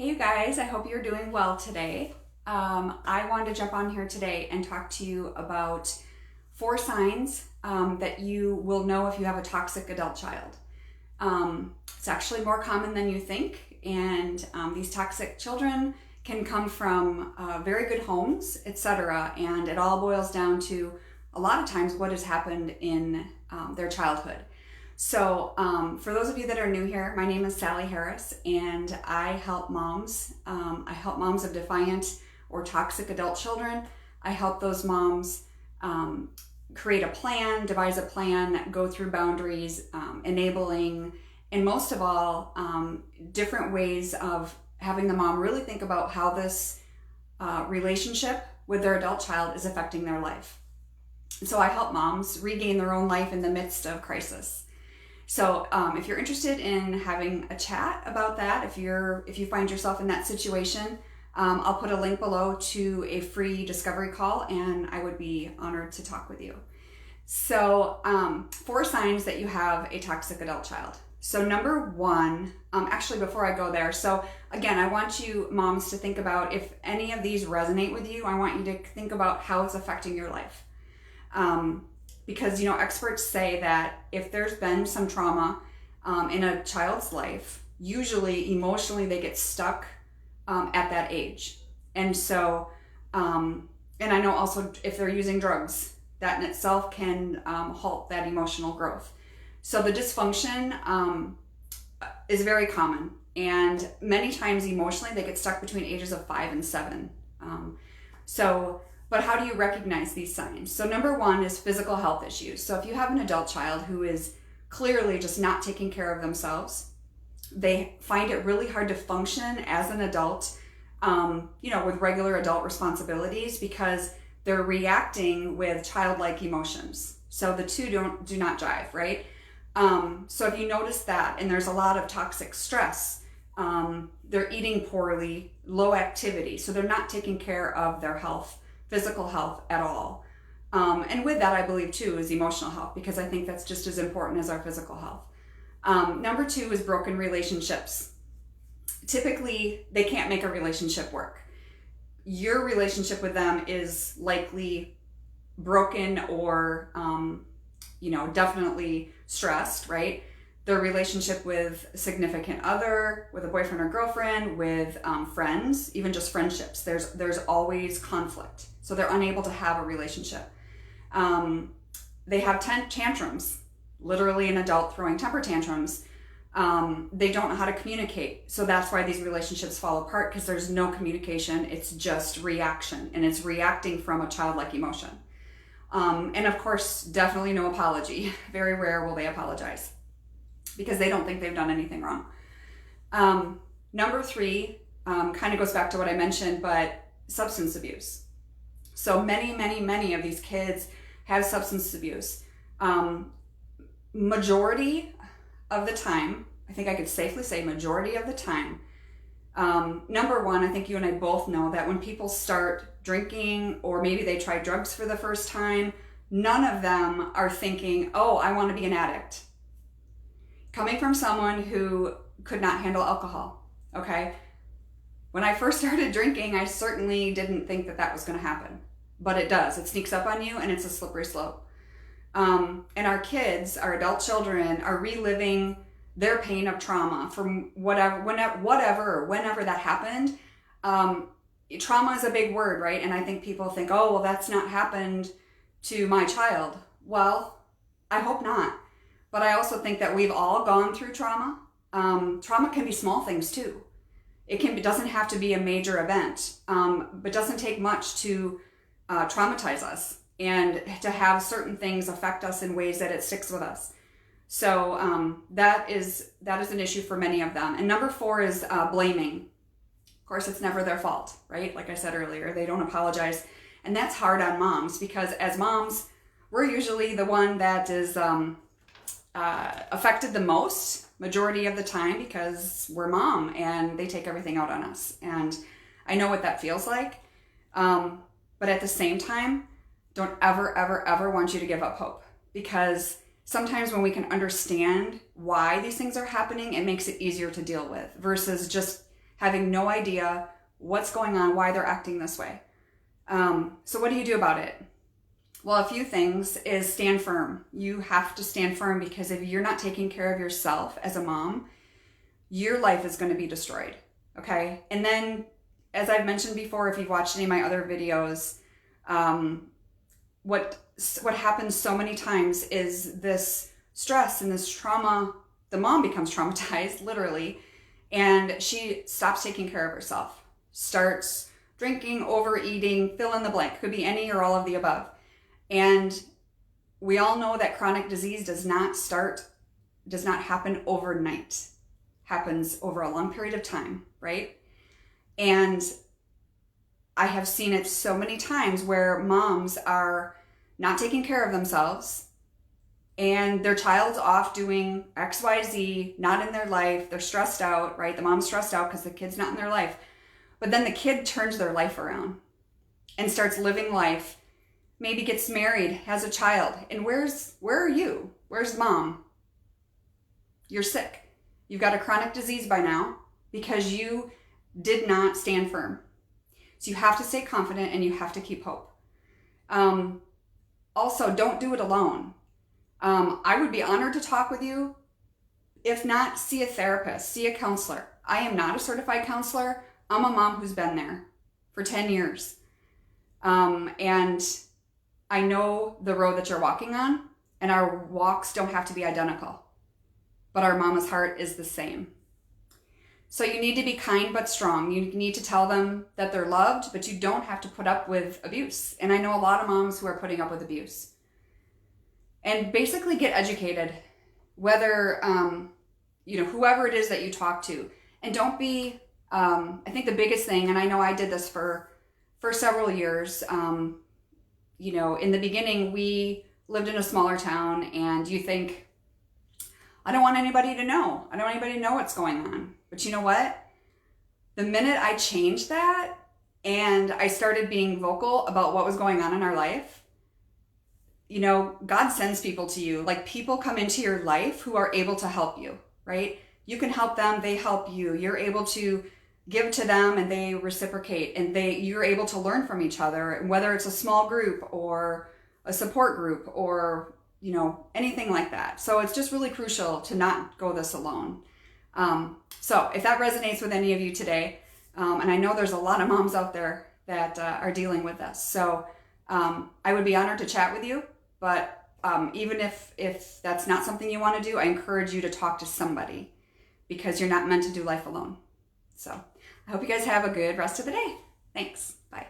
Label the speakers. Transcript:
Speaker 1: Hey you guys, I hope you're doing well today. I wanted to jump on here today and talk to you about 4 signs that you will know if you have a toxic adult child. It's actually more common than you think, and these toxic children can come from very good homes, etc. And it all boils down to a lot of times what has happened in their childhood. So for those of you that are new here, my name is Sally Harris, and I help moms. I help moms of defiant or toxic adult children. I help those moms create a plan, devise a plan, go through boundaries, enabling, and most of all, different ways of having the mom really think about how this relationship with their adult child is affecting their life. So I help moms regain their own life in the midst of crisis. So if you're interested in having a chat about that, if you find yourself in that situation, I'll put a link below to a free discovery call, and I would be honored to talk with you. So 4 signs that you have a toxic adult child. So number 1, actually before I go there, so again, I want you moms to think about if any of these resonate with you. I want you to think about how it's affecting your life. Because, experts say that if there's been some trauma in a child's life, usually emotionally they get stuck at that age. And so, and I know also if they're using drugs, that in itself can halt that emotional growth. So the dysfunction is very common, and many times emotionally they get stuck between ages of 5 and 7. But how do you recognize these signs? So number 1 is physical health issues. So if you have an adult child who is clearly just not taking care of themselves, they find it really hard to function as an adult, with regular adult responsibilities because they're reacting with childlike emotions. So the two do not jive, right? So if you notice that, and there's a lot of toxic stress, they're eating poorly, low activity, so they're not taking care of their health, physical health at all. And with that, I believe too, is emotional health, because I think that's just as important as our physical health. Number 2 is broken relationships. Typically, they can't make a relationship work. Your relationship with them is likely broken or, definitely stressed, right? Their relationship with a significant other, with a boyfriend or girlfriend, with friends, even just friendships. There's always conflict. So they're unable to have a relationship. They have tantrums, literally an adult throwing temper tantrums. They don't know how to communicate. So that's why these relationships fall apart, because there's no communication. It's just reaction, and it's reacting from a childlike emotion. And of course, definitely no apology. Very rare will they apologize, because they don't think they've done anything wrong. Number 3 kind of goes back to what I mentioned, but substance abuse. So many of these kids have substance abuse. Majority of the time, I think I could safely say majority of the time, number 1, I think you and I both know that when people start drinking, or maybe they try drugs for the first time, none of them are thinking, oh, I want to be an addict. Coming from someone who could not handle alcohol, okay? When I first started drinking, I certainly didn't think that was going to happen. But it does. It sneaks up on you, and it's a slippery slope. And our kids, our adult children, are reliving their pain of trauma from whenever that happened. Trauma is a big word, right? And I think people think, oh, well, that's not happened to my child. Well, I hope not. But I also think that we've all gone through trauma. Trauma can be small things too. It doesn't have to be a major event, but doesn't take much to traumatize us and to have certain things affect us in ways that it sticks with us. So that is an issue for many of them. And number 4 is blaming. Of course, it's never their fault, right? Like I said earlier, they don't apologize. And that's hard on moms, because as moms, we're usually the one that is affected the most majority of the time, because we're mom and they take everything out on us. And I know what that feels like. But at the same time, don't ever want you to give up hope, because sometimes when we can understand why these things are happening, it makes it easier to deal with versus just having no idea what's going on, why they're acting this way. So what do you do about it? Well, a few things is stand firm. You have to stand firm, because if you're not taking care of yourself as a mom, your life is going to be destroyed. Okay. And then, as I've mentioned before, if you've watched any of my other videos, what happens so many times is this stress and this trauma. The mom becomes traumatized, literally, and she stops taking care of herself, starts drinking, overeating, fill in the blank. Could be any or all of the above. And we all know that chronic disease does not happen overnight. Happens over a long period of time, right? And I have seen it so many times where moms are not taking care of themselves, and their child's off doing XYZ, not in their life. They're stressed out, right? The mom's stressed out because the kid's not in their life. But then the kid turns their life around and starts living life, maybe gets married, has a child. And where are you? Where's mom? You're sick. You've got a chronic disease by now because you did not stand firm. So you have to stay confident and you have to keep hope. Also, don't do it alone. I would be honored to talk with you. If not, see a therapist, see a counselor. I am not a certified counselor. I'm a mom who's been there for 10 years. And I know the road that you're walking on, and our walks don't have to be identical, but our mama's heart is the same. So you need to be kind but strong. You need to tell them that they're loved, but you don't have to put up with abuse. And I know a lot of moms who are putting up with abuse. And basically get educated, whether, whoever it is that you talk to. And don't be, I think the biggest thing, and I know I did this for several years, in the beginning, we lived in a smaller town, and you think, I don't want anybody to know. I don't want anybody to know what's going on. But you know what? The minute I changed that and I started being vocal about what was going on in our life, God sends people to you. Like, people come into your life who are able to help you, right? You can help them, they help you. You're able to give to them and they reciprocate, and you're able to learn from each other, whether it's a small group or a support group or, anything like that. So it's just really crucial to not go this alone. So if that resonates with any of you today, and I know there's a lot of moms out there that are dealing with this. So I would be honored to chat with you. But even if that's not something you want to do, I encourage you to talk to somebody, because you're not meant to do life alone. So I hope you guys have a good rest of the day. Thanks. Bye.